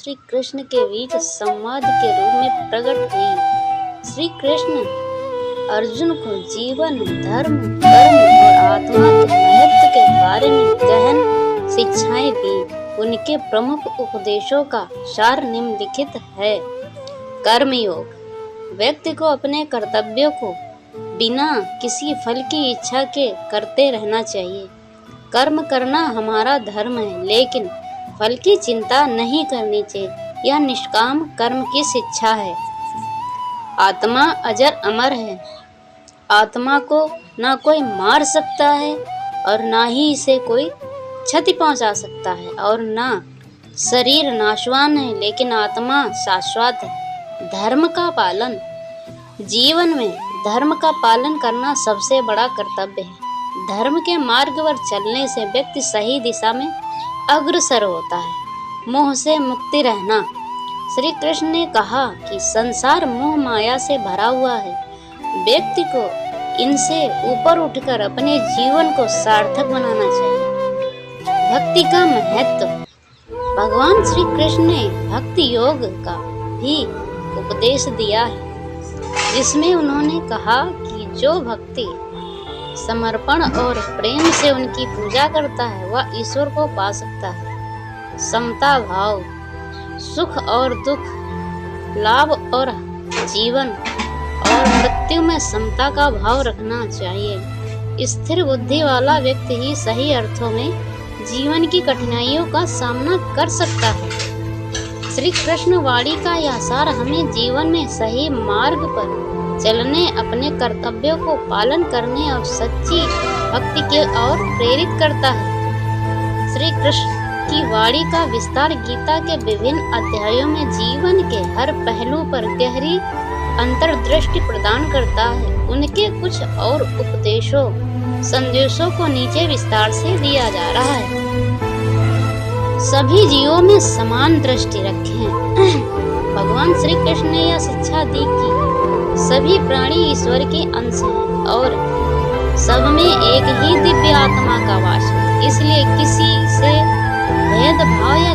श्री कृष्ण के बीच संवाद के रूप में प्रकट हुई। श्री कृष्ण अर्जुन को जीवन, धर्म, कर्म और आत्मा के महत्व के बारे में गहन शिक्षाएं दी। उनके प्रमुख उपदेशों का सार निम्नलिखित है। कर्मयोग। व्यक्ति को अपने कर्तव्यों को बिना किसी फल की इच्छा के करते रहना चाहिए। कर्म करना हमारा धर्म है, लेकिन फल की चिंता नहीं करनी चाहिए। यह निष्काम कर्म की शिक्षा है। आत्मा अजर अमर है। आत्मा को ना कोई मार सकता है और ना ही इसे कोई क्षति पहुंचा सकता है, और ना शरीर नाशवान है, लेकिन आत्मा शाश्वत है। धर्म का पालन। जीवन में धर्म का पालन करना सबसे बड़ा कर्तव्य है। धर्म के मार्ग पर चलने से व्यक्ति सही दिशा में अग्रसर होता है। मोह से मुक्ति रहना। श्री कृष्ण ने कहा कि संसार मोह माया से भरा हुआ है। व्यक्ति को इनसे ऊपर उठकर अपने जीवन को सार्थक बनाना चाहिए। भक्ति का महत्व। भगवान श्री कृष्ण ने भक्ति योग का भी उपदेश दिया है, जिसमें उन्होंने कहा कि जो भक्ति, समर्पण और प्रेम से उनकी पूजा करता है वह ईश्वर को पा सकता है। समता भाव। सुख और दुख, लाभ और जीवन और मृत्यु में समता का भाव रखना चाहिए। स्थिर बुद्धि वाला व्यक्ति ही सही अर्थों में जीवन की कठिनाइयों का सामना कर सकता है। श्री कृष्ण वाणी का यह सार हमें जीवन में सही मार्ग पर चलने, अपने कर्तव्यों को पालन करने और सच्ची भक्ति की ओर प्रेरित करता है। श्री कृष्ण की वाणी का विस्तार गीता के विभिन्न अध्यायों में जीवन के हर पहलू पर गहरी अंतर्दृष्टि प्रदान करता है। उनके कुछ और उपदेशों, संदेशों को नीचे विस्तार से दिया जा रहा है। सभी जीवों में समान दृष्टि रखें। भगवान श्री कृष्ण ने यह शिक्षा दी कि सभी प्राणी ईश्वर के अंश हैं और सब में एक ही दिव्य आत्मा का वास है। इसलिए किसी से भेदभाव या